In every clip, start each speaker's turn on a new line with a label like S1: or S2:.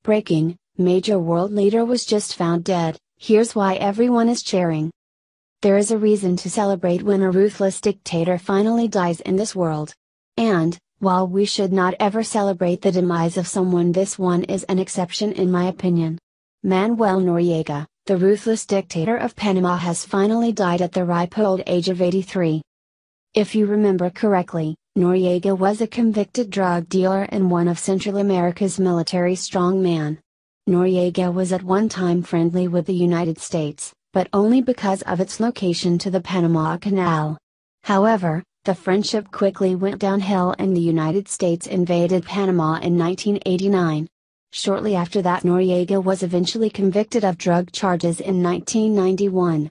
S1: Breaking, major world leader was just found dead, here's why everyone is cheering. There is a reason to celebrate when a ruthless dictator finally dies in this world. And, while we should not ever celebrate the demise of someone, this one is an exception in my opinion. Manuel Noriega, the ruthless dictator of Panama, has finally died at the ripe old age of 83. If you remember correctly, Noriega was a convicted drug dealer and one of Central America's military strongmen. Noriega was at one time friendly with the United States, but only because of its location to the Panama Canal. However, the friendship quickly went downhill and the United States invaded Panama in 1989. Shortly after that, Noriega was eventually convicted of drug charges in 1991.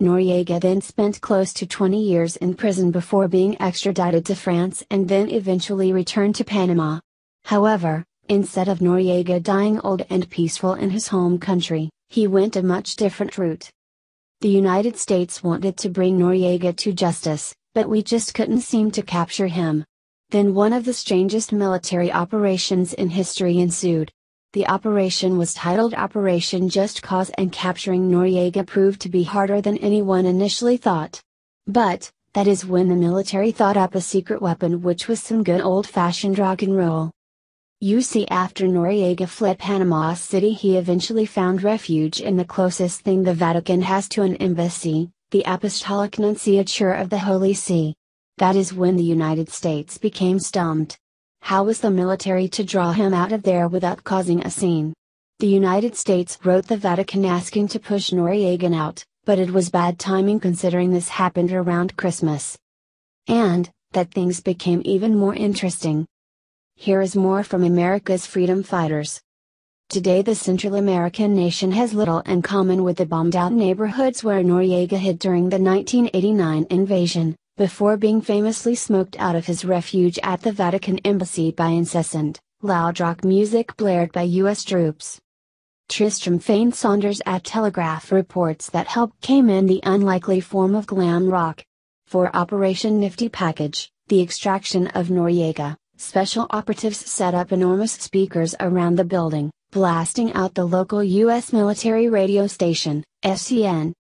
S1: Noriega then spent close to 20 years in prison before being extradited to France and then eventually returned to Panama. However, instead of Noriega dying old and peaceful in his home country, he went a much different route. The United States wanted to bring Noriega to justice, but we just couldn't seem to capture him. Then one of the strangest military operations in history ensued. The operation was titled Operation Just Cause, and capturing Noriega proved to be harder than anyone initially thought. But, that is when the military thought up a secret weapon, which was some good old-fashioned rock and roll. You see, after Noriega fled Panama City, he eventually found refuge in the closest thing the Vatican has to an embassy, the Apostolic Nunciature of the Holy See. That is when the United States became stumped. How was the military to draw him out of there without causing a scene? The United States wrote the Vatican asking to push Noriega out, but it was bad timing considering this happened around Christmas. And, that things became even more interesting. Here is more from America's freedom fighters. Today the Central American nation has little in common with the bombed-out neighborhoods where Noriega hid during the 1989 invasion, before being famously smoked out of his refuge at the Vatican embassy by incessant, loud rock music blared by U.S. troops. Tristram Fane Saunders at Telegraph reports that help came in the unlikely form of glam rock. For Operation Nifty Package, the extraction of Noriega, special operatives set up enormous speakers around the building, blasting out the local U.S. military radio station, SCN.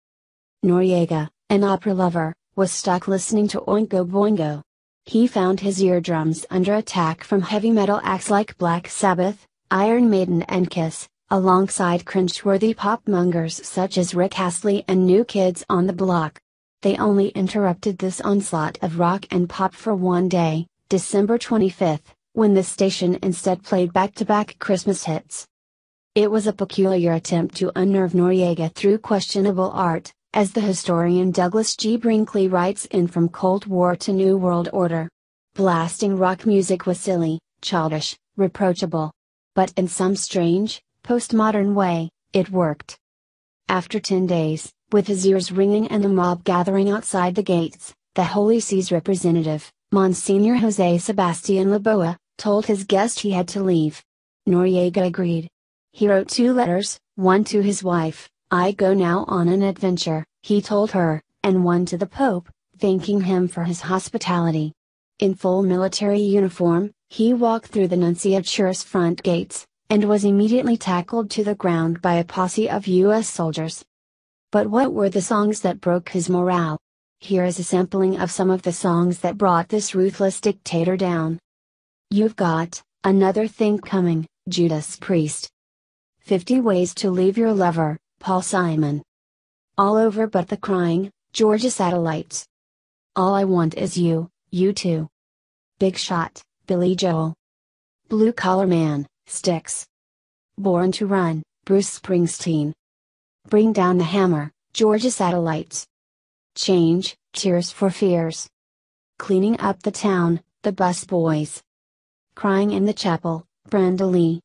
S1: Noriega, an opera lover, was stuck listening to Oingo Boingo. He found his eardrums under attack from heavy metal acts like Black Sabbath, Iron Maiden and Kiss, alongside cringeworthy pop-mongers such as Rick Astley and New Kids on the Block. They only interrupted this onslaught of rock and pop for one day, December 25th, when the station instead played back-to-back Christmas hits. It was a peculiar attempt to unnerve Noriega through questionable art, as the historian Douglas G. Brinkley writes in From Cold War to New World Order. Blasting rock music was silly, childish, reproachable. But in some strange, postmodern way, it worked. After 10 days, with his ears ringing and the mob gathering outside the gates, the Holy See's representative, Monsignor Jose Sebastian Laboa, told his guest he had to leave. Noriega agreed. He wrote 2 letters, one to his wife, "I go now on an adventure," he told her, and one to the Pope, thanking him for his hospitality. In full military uniform, he walked through the Nunciature's front gates, and was immediately tackled to the ground by a posse of U.S. soldiers. But what were the songs that broke his morale? Here is a sampling of some of the songs that brought this ruthless dictator down. You've Got Another Thing Coming, Judas Priest. 50 Ways to Leave Your Lover, Paul Simon. All Over But the Crying, Georgia Satellites. All I Want Is You, U2. Big Shot, Billy Joel. Blue Collar Man, Styx. Born to Run, Bruce Springsteen. Bring Down the Hammer, Georgia Satellites. Change, Tears for Fears. Cleaning Up the Town, The Bus Boys. Crying in the Chapel, Brenda Lee.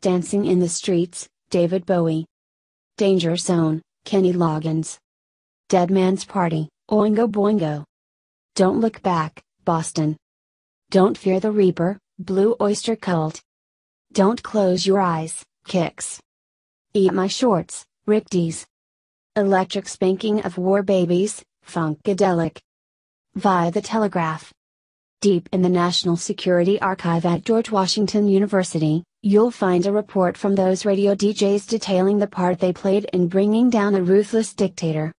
S1: Dancing in the Streets, David Bowie. Danger Zone, Kenny Loggins. Dead Man's Party, Oingo Boingo. Don't Look Back, Boston. Don't Fear the Reaper, Blue Oyster Cult. Don't Close Your Eyes, Kicks. Eat My Shorts, Rick Dees. Electric Spanking of War Babies, Funkadelic. Via the Telegraph. Deep in the National Security Archive at George Washington University, you'll find a report from those radio DJs detailing the part they played in bringing down a ruthless dictator.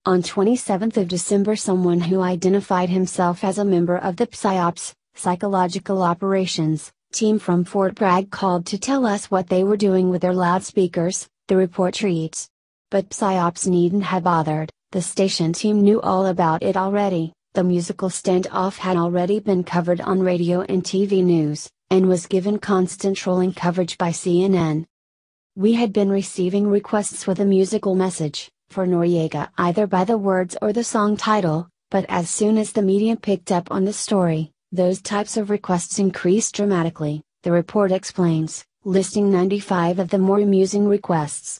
S1: On 27th of December, someone who identified himself as a member of the PSYOPs, Psychological Operations, team from Fort Bragg called to tell us what they were doing with their loudspeakers, the report reads. But PSYOPs needn't have bothered, the station team knew all about it already. The musical standoff had already been covered on radio and TV news, and was given constant trolling coverage by CNN. We had been receiving requests with a musical message, for Noriega either by the words or the song title, but as soon as the media picked up on the story, those types of requests increased dramatically, the report explains, listing 95 of the more amusing requests.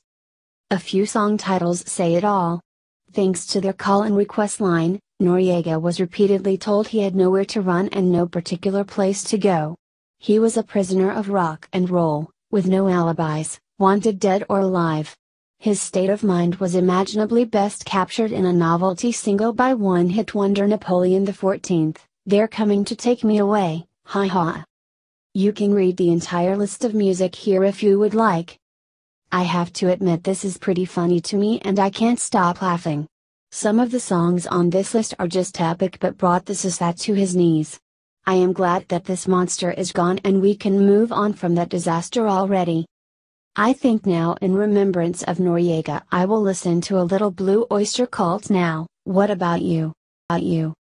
S1: A few song titles say it all. Thanks to their call and request line, Noriega was repeatedly told he had nowhere to run and no particular place to go. He was a prisoner of rock and roll, with no alibis, wanted dead or alive. His state of mind was imaginably best captured in a novelty single by one-hit wonder Napoleon XIV, "They're Coming to Take Me Away, Ha Ha." You can read the entire list of music here if you would like. I have to admit this is pretty funny to me and I can't stop laughing. Some of the songs on this list are just epic but brought the Sasat to his knees. I am glad that this monster is gone and we can move on from that disaster already. I think now in remembrance of Noriega I will listen to a little Blue Oyster Cult now. What about you?